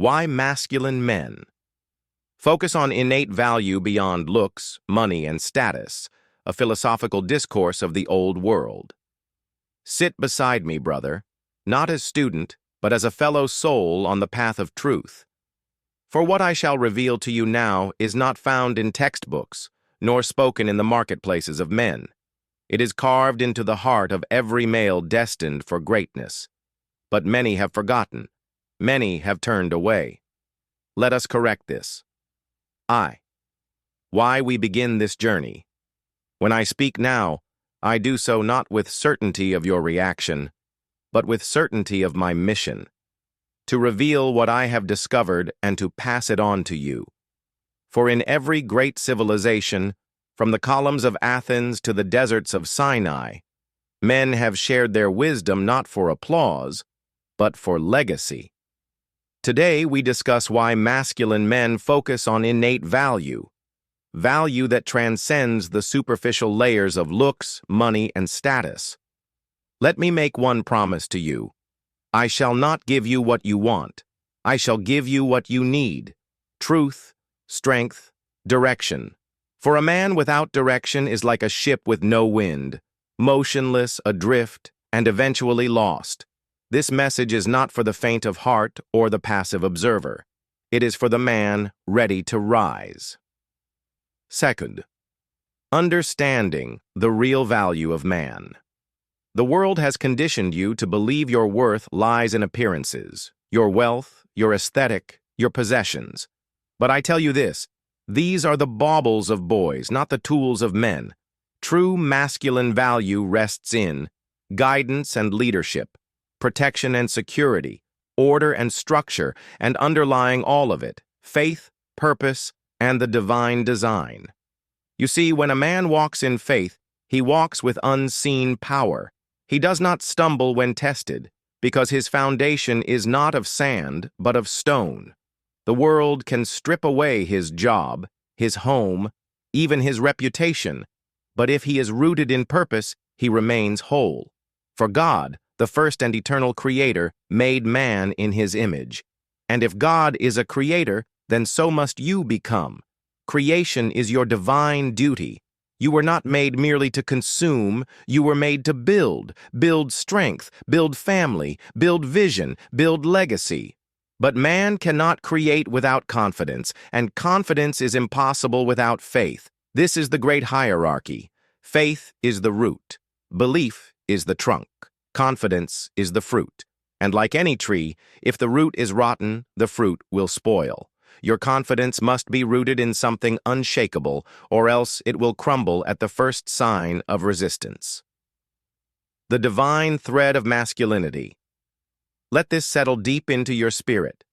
Why masculine men? Focus on innate value beyond looks, money, and status, a philosophical discourse of the old world. Sit beside me, brother, not as student, but as a fellow soul on the path of truth. For what I shall reveal to you now is not found in textbooks, nor spoken in the marketplaces of men. It is carved into the heart of every male destined for greatness. But many have forgotten. Many have turned away. Let us correct this. Why we begin this journey. When I speak now, I do so not with certainty of your reaction, but with certainty of my mission, to reveal what I have discovered and to pass it on to you. For in every great civilization, from the columns of Athens to the deserts of Sinai, men have shared their wisdom not for applause, but for legacy. Today we discuss why masculine men focus on innate value that transcends the superficial layers of looks, money, and status. Let me make one promise to you. I shall not give you what you want. I shall give you what you need: truth, strength, direction. For a man without direction is like a ship with no wind, motionless, adrift, and eventually lost. This message is not for the faint of heart or the passive observer. It is for the man ready to rise. Second, understanding the real value of man. The world has conditioned you to believe your worth lies in appearances, your wealth, your aesthetic, your possessions. But I tell you this, these are the baubles of boys, not the tools of men. True masculine value rests in guidance and leadership, protection and security, order and structure, and underlying all of it, faith, purpose, and the divine design. You see, when a man walks in faith, he walks with unseen power. He does not stumble when tested, because his foundation is not of sand, but of stone. The world can strip away his job, his home, even his reputation, but if he is rooted in purpose, he remains whole. For God, the first and eternal creator, made man in his image. And if God is a creator, then so must you become. Creation is your divine duty. You were not made merely to consume, you were made to build strength, build family, build vision, build legacy. But man cannot create without confidence, and confidence is impossible without faith. This is the great hierarchy. Faith is the root. Belief is the trunk. Confidence is the fruit. And like any tree, if the root is rotten, the fruit will spoil. Your confidence must be rooted in something unshakable, or else it will crumble at the first sign of resistance. The divine thread of masculinity. Let this settle deep into your spirit.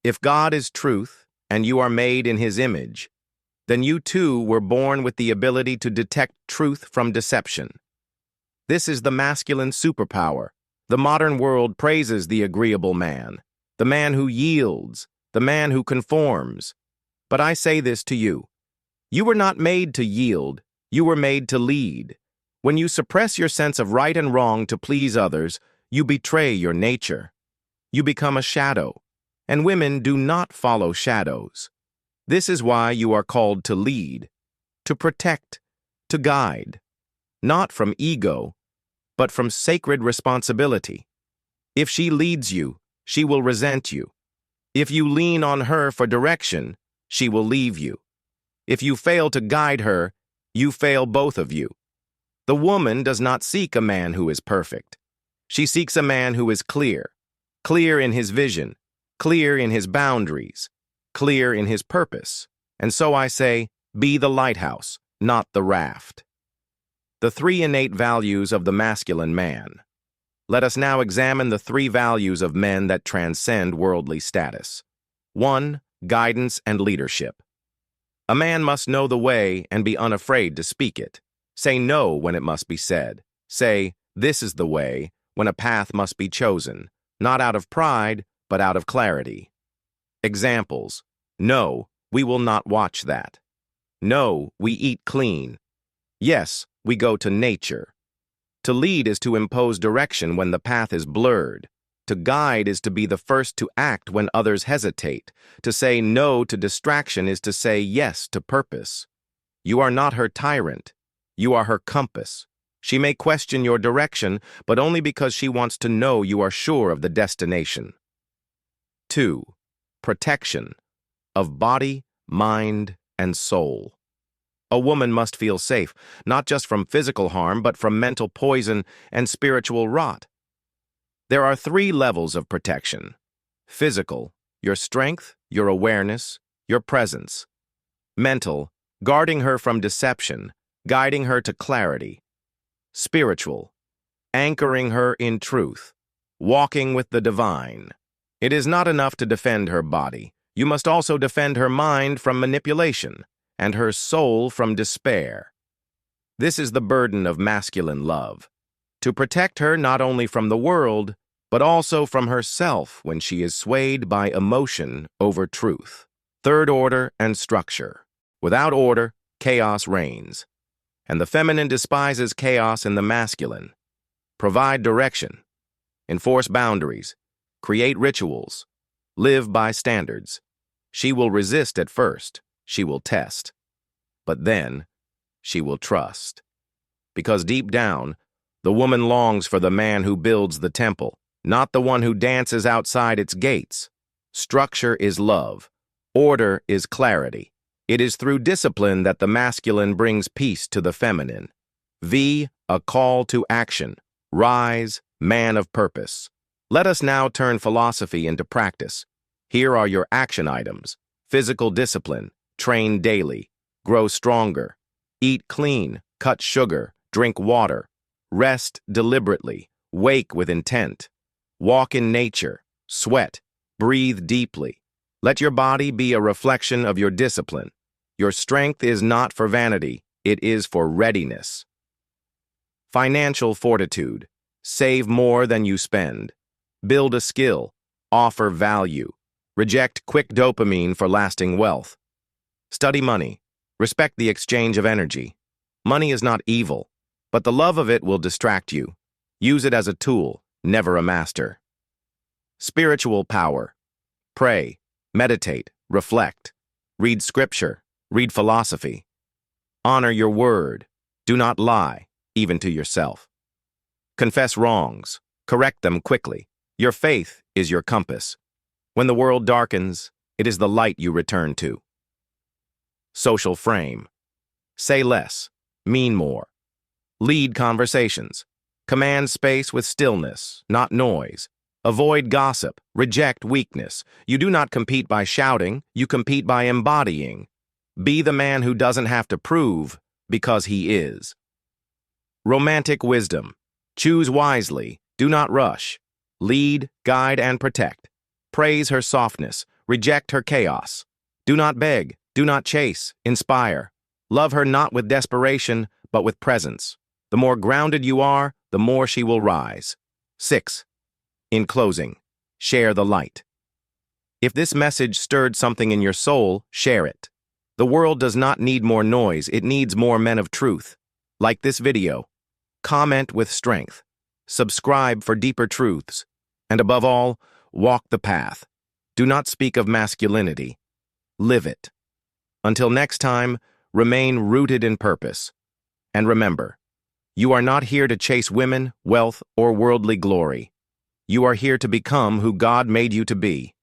If God is truth, and you are made in His image, then you too were born with the ability to detect truth from deception. This is the masculine superpower. The modern world praises the agreeable man, the man who yields, the man who conforms. But I say this to you. You were not made to yield, you were made to lead. When you suppress your sense of right and wrong to please others, you betray your nature. You become a shadow, and women do not follow shadows. This is why you are called to lead, to protect, to guide, not from ego, but from sacred responsibility. If she leads you, she will resent you. If you lean on her for direction, she will leave you. If you fail to guide her, you fail both of you. The woman does not seek a man who is perfect. She seeks a man who is clear in his vision, clear in his boundaries, clear in his purpose. And so I say, be the lighthouse, not the raft. The three innate values of the masculine man. Let us now examine the three values of men that transcend worldly status. 1. Guidance and leadership. A man must know the way and be unafraid to speak it. Say no when it must be said. Say, this is the way, when a path must be chosen, not out of pride, but out of clarity. Examples. No, we will not watch that. No, we eat clean. Yes, we go to nature. To lead is to impose direction when the path is blurred. To guide is to be the first to act when others hesitate. To say no to distraction is to say yes to purpose. You are not her tyrant. You are her compass. She may question your direction, but only because she wants to know you are sure of the destination. 2. Protection of body, mind, and soul. A woman must feel safe, not just from physical harm, but from mental poison and spiritual rot. There are 3 levels of protection. Physical, your strength, your awareness, your presence. Mental, guarding her from deception, guiding her to clarity. Spiritual, anchoring her in truth, walking with the divine. It is not enough to defend her body. You must also defend her mind from manipulation and her soul from despair. This is the burden of masculine love. To protect her not only from the world, but also from herself when she is swayed by emotion over truth. 3rd order and structure. Without order, chaos reigns. And the feminine despises chaos in the masculine. Provide direction. Enforce boundaries. Create rituals. Live by standards. She will resist at first. She will test. But then, she will trust. Because deep down, the woman longs for the man who builds the temple, not the one who dances outside its gates. Structure is love. Order is clarity. It is through discipline that the masculine brings peace to the feminine. A call to action. Rise, man of purpose. Let us now turn philosophy into practice. Here are your action items. Physical discipline. Train daily. Grow stronger. Eat clean. Cut sugar. Drink water. Rest deliberately. Wake with intent. Walk in nature. Sweat. Breathe deeply. Let your body be a reflection of your discipline. Your strength is not for vanity. It is for readiness. Financial fortitude. Save more than you spend. Build a skill. Offer value. Reject quick dopamine for lasting wealth. Study money. Respect the exchange of energy. Money is not evil, but the love of it will distract you. Use it as a tool, never a master. Spiritual power. Pray, meditate, reflect. Read scripture, read philosophy. Honor your word. Do not lie, even to yourself. Confess wrongs. Correct them quickly. Your faith is your compass. When the world darkens, it is the light you return to. Social frame. Say less, mean more. Lead conversations. Command space with stillness, not noise. Avoid gossip. Reject weakness. You do not compete by shouting, you compete by embodying. Be the man who doesn't have to prove, because he is. Romantic wisdom. Choose wisely. Do not rush. Lead, guide, and protect. Praise her softness. Reject her chaos. Do not beg. Do not chase. Inspire. Love her not with desperation, but with presence. The more grounded you are, the more she will rise. 6. In closing, share the light. If this message stirred something in your soul, share it. The world does not need more noise, it needs more men of truth. Like this video. Comment with strength. Subscribe for deeper truths. And above all, walk the path. Do not speak of masculinity. Live it. Until next time, remain rooted in purpose. And remember, you are not here to chase women, wealth, or worldly glory. You are here to become who God made you to be.